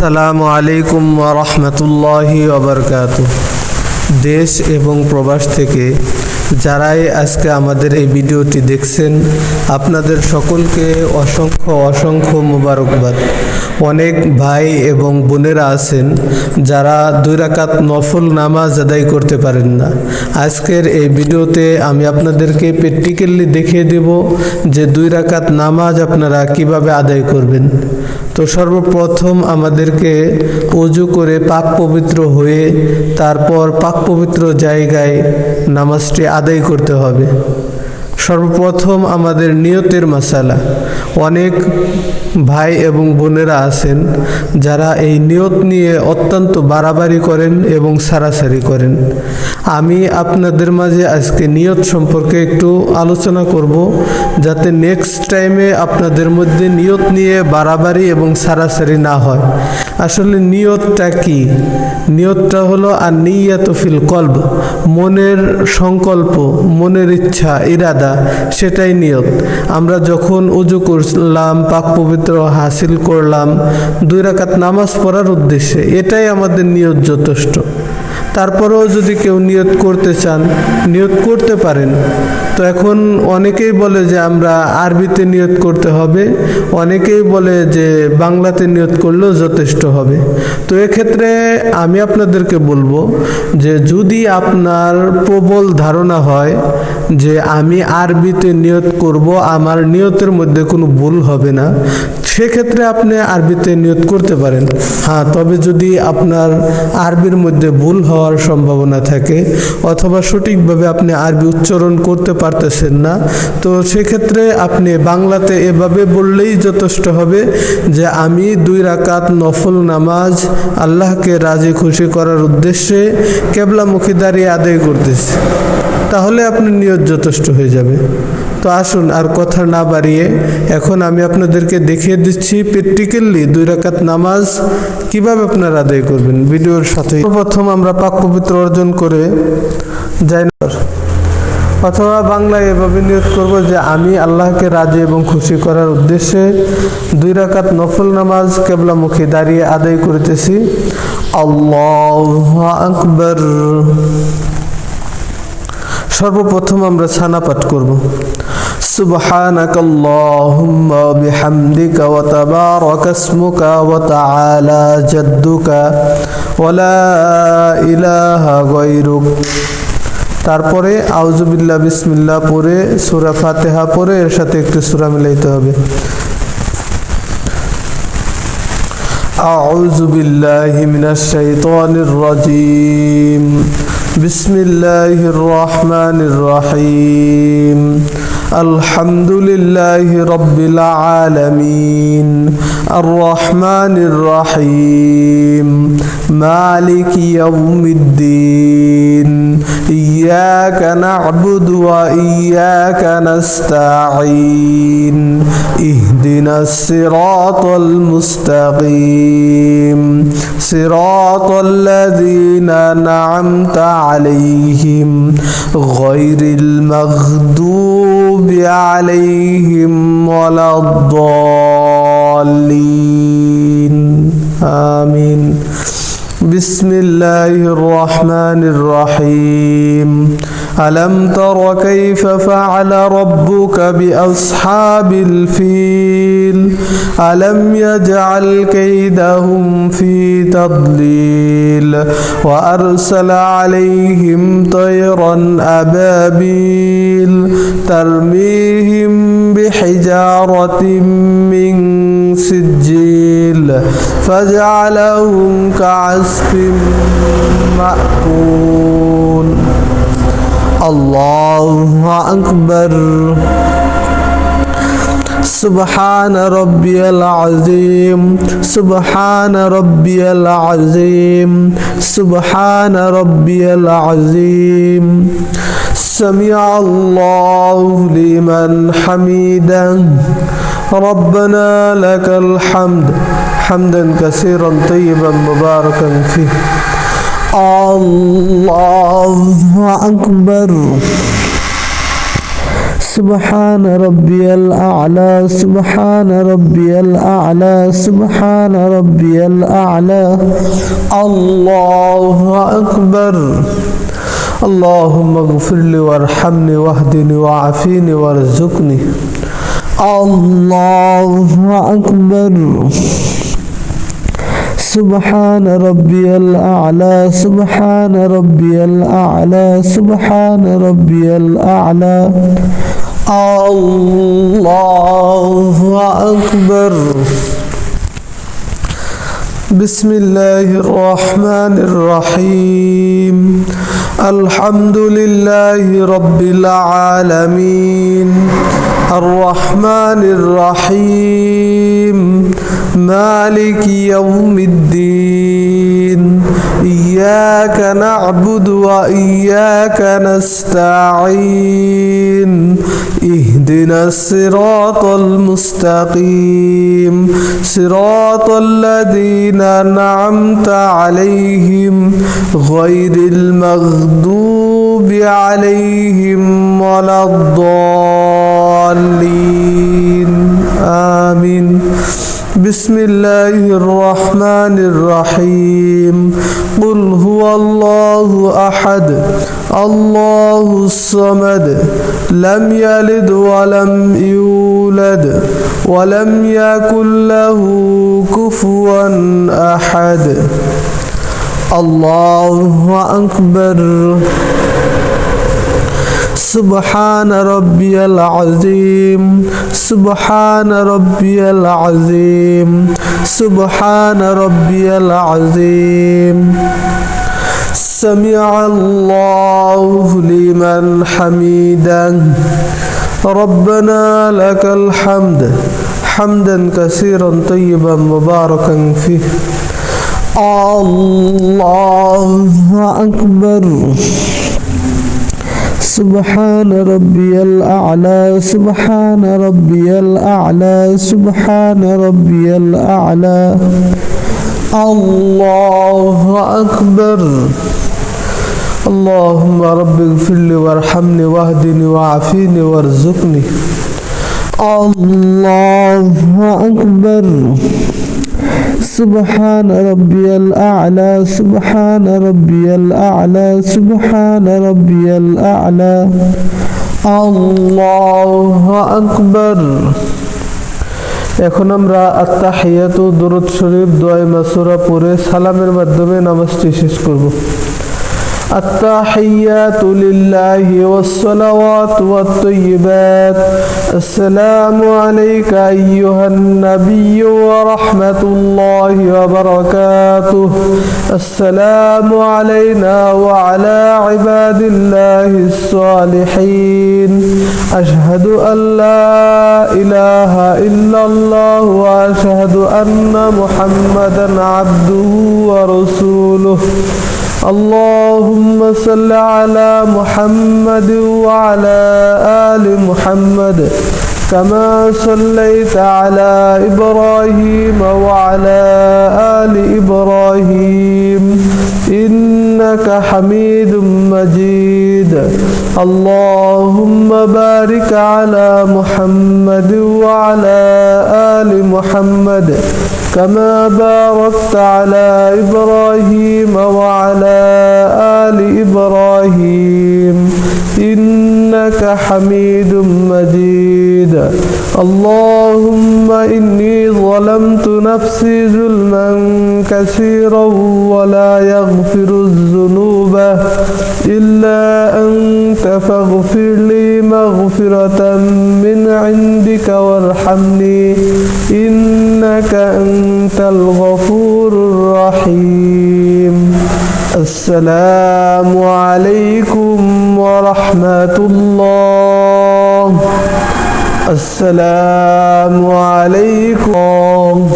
আসসালামু আলাইকুম ওয়া রাহমাতুল্লাহি ওয়া বারাকাতুহু। দেশ এবং প্রবাস থেকে যারাই আজকে আমাদের এই ভিডিওটি দেখছেন, আপনাদের সকলকে অসংখ্য অসংখ্য মোবারকবাদ। অনেক ভাই এবং বোনেরা আছেন যারা 2 রাকাত নফল নামাজ আদায় করতে পারেন না। আজকের এই ভিডিওতে আমি আপনাদেরকে প্র্যাকটিক্যালি দেখিয়ে দেব যে 2 রাকাত নামাজ আপনারা কিভাবে আদায় করবেন। তো সর্বপ্রথম আমাদেরকে ওযু করে পাক পবিত্র হয়ে তারপর পাক পবিত্র জায়গায় নামাজটি আদায় করতে হবে। সর্বপ্রথম আমাদের নিয়তের মাসালা। অনেক ভাই এবং বোনেরা আছেন যারা এই নিয়ত নিয়ে অত্যন্ত বাড়াবাড়ি করেন এবং সারাসারি করেন। আমি আপনাদের মাঝে আজকে নিয়ত সম্পর্কে একটু আলোচনা করব, যাতে নেক্সট টাইমে আপনাদের মধ্যে নিয়ত নিয়ে বাড়াবাড়ি এবং সারাসারি না হয়। আসলে নিয়তটা কি? নিয়তটা হলো আন-নিয়াতু ফিল কলব, মনের সংকল্প, মনের ইচ্ছা, ইরাদা, সেটাই নিয়ত। আমরা যখন ওযু করলাম, পাক পবিত্র হাসিল করলাম 2 রাকাত নামাজ পড়ার উদ্দেশ্যে, এটাই আমাদের নিয়ত যথেষ্ট। তারপরেও যদি কেউ নিয়ত করতে চান, নিয়ত করতে পারেন। তো এখন অনেকেই বলে যে আমরা আরবিতে নিয়ত করতে হবে, অনেকেই বলে যে বাংলাতে নিয়ত করলেও যথেষ্ট হবে। তো এক্ষেত্রে আমি আপনাদেরকে বলবো যে যদি আপনার প্রবল ধারণা হয় যে আমি আরবিতে নিয়ত করব, আমার নিয়তের মধ্যে কোনো ভুল হবে না, সেক্ষেত্রে আপনি আরবিতে নিয়ত করতে পারেন। হ্যাঁ, তবে যদি আপনার আরবির মধ্যে ভুল হওয়ার সম্ভাবনা থাকে অথবা সঠিকভাবে আপনি আরবি উচ্চারণ করতে পারতেছেন না, তো সেক্ষেত্রে আপনি বাংলাতে এভাবে বললেই যথেষ্ট হবে যে আমি 2 রাকাত নফল নামাজ আল্লাহকে রাজি খুশি করার উদ্দেশ্যে কিবলামুখী দাঁড়িয়ে আদায় করতেছি। তাহলে আপনার নিয়ত যথেষ্ট হয়ে যাবে। তো আসুন আর কথা না বাড়িয়ে এখন আমি আপনাদেরকে দেখিয়ে দিচ্ছি প্র্যাকটিক্যালি 2 রাকাত নামাজ কিভাবে আপনারা আদায় করবেন ভিডিওর সাথে। প্রথম আমরা পাক পবিত্র অর্জন করে যাই অথবা বাংলায় এভাবে নিয়ত করব যে আমি আল্লাহকে রাজি এবং খুশি করার উদ্দেশ্যে 2 রাকাত নফল নামাজ কিবলামুখী দাঁড়িয়ে আদায় করিতেছি। আল্লাহু আকবার। সর্বপ্রথম আমরা ছানা পাঠ করব। সুবহানাকাল্লাহুম্মা বিহামদিকা ওয়া তাবারাকা ইসমুকা ওয়া তাআলা জাদ্দুকা ওয়া লা ইলাহা গায়রুক। তারপরে আউযু বিল্লাহ বিসমিল্লাহ পড়ে সূরা ফাতিহা পড়ে এর সাথে একটু সূরা মিলাইতে হবে। আউযু বিল্লাহি মিনাশ শাইতানির রাজীম। বিসমিল্লাহির রহমানির রহিম। আলহামদুলিল্লাহি রাব্বিল আলামিন। আর রহমানির রহিম। মালিকি ইয়াউমিদ্দিন। ইয়্যাকা না'বুদু ওয়া ইয়্যাকা নাস্তাঈন। ইহদিনাস সিরাতাল মুস্তাকিম। সিরাতাল লাযীনা আন'আমতা আলাইহিম গায়রিল মাগদুবি আলাইহিম ওয়ালাদ-দাল্লিন। আমিন। বিসমিল্লাহির রহমানির রহিম। আলম তারা কাইফা ফাআলা রাব্বুকা বিআসহাবিল ফিল। আলম ইয়াজআল কাইদাহুম ফি তাদলিল ওয়া আরসালা আলাইহিম তায়রান আবাবিল তারমিহিম বিহিজারাতিন মিন সিজ্জিল ফাজআলাহুম কা'আসফিন মা'কুল। আল্লাহু আকবার। সুবহান রাব্বিয়াল আযীম। সুবহান রাব্বিয়াল আযীম। সুবহান রাব্বিয়াল আযীম। সামিআল্লাহু লিমান হামিদাহ। রব্বানা লাকাল হামদ হামদান কাসীরান তাইয়িবান মুবারাকান ফীহ। আল্লাহু আকবার। سبحان ربي الأعلى سبحان ربي الأعلى سبحان ربي الأعلى الله أكبر اللهم اغفر لي وارحمني واهدني وعافيني وارزقني الله أكبر سبحان ربي الأعلى سبحان ربي الأعلى سبحان ربي الأعلى الله أكبر بسم الله الرحمن الرحيم الحمد لله رب العالمين الرحمن الرحيم مالك يوم الدين إياك نعبد وإياك نستعين اهدنا الصراط المستقيم صراط الذين أنعمت عليهم غير المغضوب عليهم ولا الضالين آمين بسم الله الرحمن الرحيم قل هو الله أحد الله الصمد لم يلد ولم يولد ولم يكن له كفوا أحد الله أكبر سبحان ربي العظيم سبحان ربي العظيم سبحان ربي العظيم سمع الله لمن حمده ربنا لك الحمد حمدا كثيرا طيبا مباركا فيه الله أكبر سبحان ربي الأعلى سبحان ربي الأعلى سبحان ربي الأعلى الله أكبر اللهم رب اغفر لي وارحمني واهدني وعافيني وارزقني الله أكبر سبحان ربي الأعلى سبحان ربي الأعلى سبحان ربي الأعلى الله أكبر এখন আমরা আত্তাহিয়াতু দুরূদ শরীফ দোয়া মাসুরা পড়ে সালামের মাধ্যমে নামাজটি শেষ করব التحيات لله والصلوات والطيبات السلام عليك أيها النبي ورحمة الله وبركاته السلام علينا وعلى عباد الله الصالحين أشهد أن لا إله إلا الله وأشهد أن محمدا عبده ورسوله اللهم صل على محمد وعلى آل محمد كما صليت على إبراهيم وعلى آل إبراهيم إنك حميد مجيد اللهم بارك على محمد وعلى آل محمد كما باركت على إبراهيم وعلى آل إبراهيم إنك حميد مجيد اللهم إني ظلمت نفسي ظلما كثيرا ولا يغفر الذنوب إلا أنت فاغفر لي مغفرة من عندك وارحمني إنك أنت الغفور الرحيم السلام عليكم ورحمة الله السلام عليكم